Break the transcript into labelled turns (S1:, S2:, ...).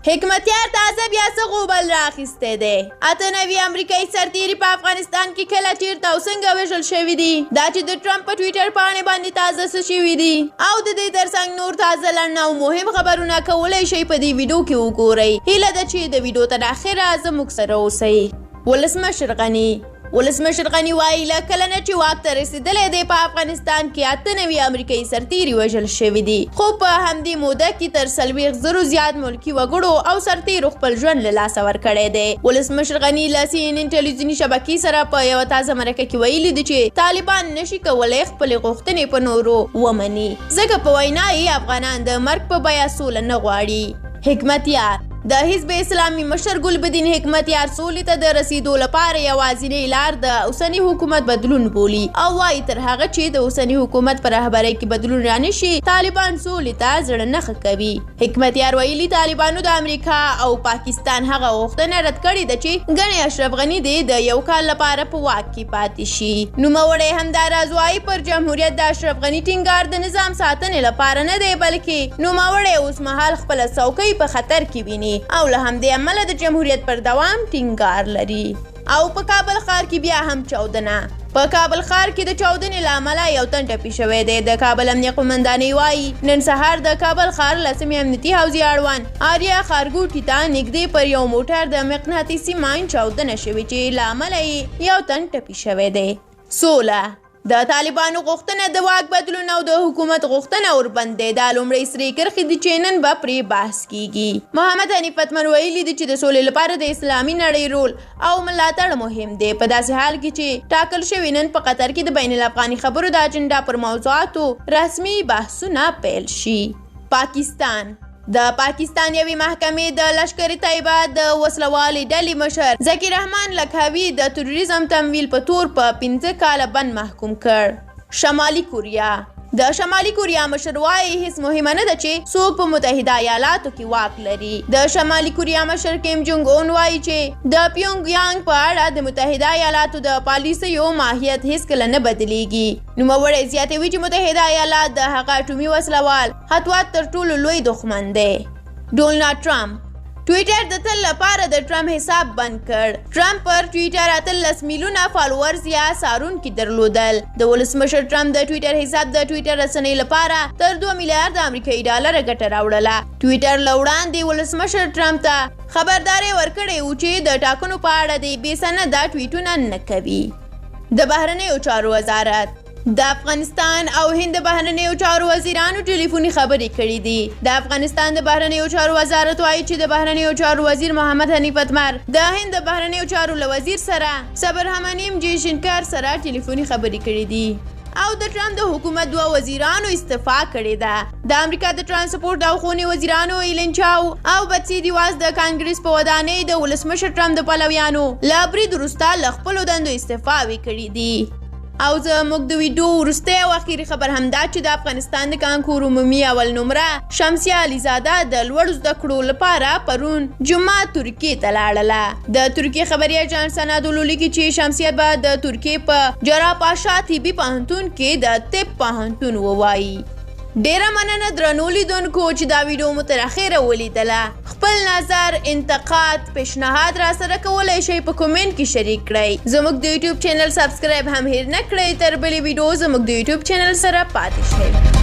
S1: حکمتیار تازه بیا څه غوبل راخیستی دی. اته نوي امریکایي سرتیري په افغانستان کې کله چیرته او څنګه وژل شوي دي. دا چې د ټرمپ په ټویټر پاڼې باندې تازه څه شوي دي او د دې ترڅنګ نور تازه لنډ او مهم خبرونه کولی شئ په دې ویډیو کې وګورئ. هیله ده چې د ویډیو تر اخره زموږ سره اوسئ. ولسمشر غني وایي له کله نه چې واک ته رسېدلی دی په افغانستان کې اته نوي امریکایي سرتیري وژل شوي دي، خو په همدې موده کې تر 40,000 زیات ملکي وګړو او سرتیرو خپل ژوند له لاسه ورکړی دی. ولسمشر غني له CNN ټلویزیوني شبکې سره په یوه تازه مرکه کې ویلي دي چې طالبان نشي کولی خپلې غوښتنې په نورو ومني، ځکه په وینا یې افغانان د مرګ په بیه سوله نه غواړي. حکمتیار د حزب اسلامي مشر ګلبدین حکمتیار سولې ته د رسیدو لپاره یوازینۍ لار د اوسني حکومت بدلون بولي او وایي تر هغه چې د اوسني حکومت په رهبرۍ کې بدلون رانشي طالبان سولې ته زړه نه ښه کوي. حکمتیار ویلي طالبانو د امریکا او پاکستان هغه غوښتنه رد کړې ده چې ګنې اشرف غني د یو کال لپاره په واک کې پاتې شي. نوموړی همداراز وایي پر جمهوریت د اشرف غني ټینګار د نظام ساتنې لپاره نه دی، بلکې نوموړی اوس مهال خپله څوکۍ په خطر کې ویني او له همدې امله د جمهوریت پر دوام ټینګار لري. او په کابل ښار کې بیا هم چاودنه. په کابل ښار کې د چاودنې له امله یو تن ټپي شوی دی. د کابل امنیه قومندانۍ وایي نن سهار د کابل ښار لسمې امنیتي حوزې اړوند آریا ښارګوټي ته نږدې پر یو موټر د مقناطیسي ماین چاودنه شوې چې له امله یې یو تن ټپي شوی دی. سوله د طالبانو غوښتنه د واک بدلون او د حکومت غوښتنه وربند دی. دا لومړی سرې کرښې دي چې نن به پرې بحث کیږي. محمد حنیف اتمر ویلي دي چې د سولې لپاره د اسلامي نړۍ رول او ملاتړ مهم دی، په داسې حال کې چې ټاکل شوي نن په قطر کې د بین الافغاني خبرو د اجنډا پر موضوعاتو رسمي بحثونه پیل شي. پاکستان د پاکستان یوې محکمې د لشکر طیبه د وسلوالې ډلې مشر ذکي رحمان لکهوي د تروریزم تمویل په تور په 15 کاله بند محکوم کړ. شمالي کوریا د شمالي کوریا مشر وایي هیڅ مهمه نه ده چې څوک په متحده ایالاتو کې واک لري. د شمالي کوریا مشر کیم جونګ اون وایي چې د پیونګ یانګ په اړه د متحده ایالاتو د پالیسیو ماهیت هیڅکله نه بدلیږي. نوموړی زیاتوي چې متحده ایالات د هغه اټومي وسلوال خطوات تر ټولو لوی دښمن دی. ډونالډ ټرمپ ټویټر د تل لپاره د ټرمپ حساب بند کړ. ټرمپ پر ټویټر 18 میلیونه فالوورز یا څارونکي درلودل. د ولسمشر ټرمپ د ټویټر حساب د ټویټر رسنۍ لپاره تر 2 میلیارډ امریکایي ډالر ګټه راوړله. ټویټر له وړاندې ولسمشر ټرمپ ته خبرداری ورکړی و چې د ټاکنو په اړه د بې سنده ټویټونه نه کوي. د بهرنیو چارو وزارت د افغانستان او هند بهرنیو چارو وزیرانو ټلیفوني خبرې کړې دي. د افغانستان د بهرنیو چارو وزارت وایي چې د بهرنیو چارو وزیر محمد حنیف اتمر د هند د بهرنیو چارو له وزیر سره صبرحمنیم جیشنکر سره ټلیفوني خبرې کړې دي او د ټرمپ د حکومت 2 وزیرانو استعفا کړې ده. د امریکا د ترانسپورت او خونې وزیرانو ایلن چاو او بتسي دیواز د کانګریس په ودانۍ د ولسمشر ټرمپ د پلویانو له برید وروسته له خپلو دندو استعفاوې کړې دي. او زموږ د ویډیو وروستی او اخیري خبر همدا چې د افغانستان د کانکور عمومي اول نمره شمسیه علیزاده د لوړو زده کړو لپاره پرون جمعه ترکیې ته لاړله. د ترکیې خبري ایجنټ سنادولو لیکي چې شمسیه به د ترکیې په جرا پاشا طبي پوهنتون کې د طب پوهنتون ووایي. ډیره مننه درنو لیدونکو چې دا ویډیو مو تر اخره ولیدله. خپل نظر، انتقاد، پیشنهاد را سره کولی شئ په کومنټ کې شریک کړئ. زموږ د یوټیوب چینل سبسکرایب هم هیر نه کړئ. تر بلې ویډیو زموږ د یوټیوب چینل سره پاتې شئ.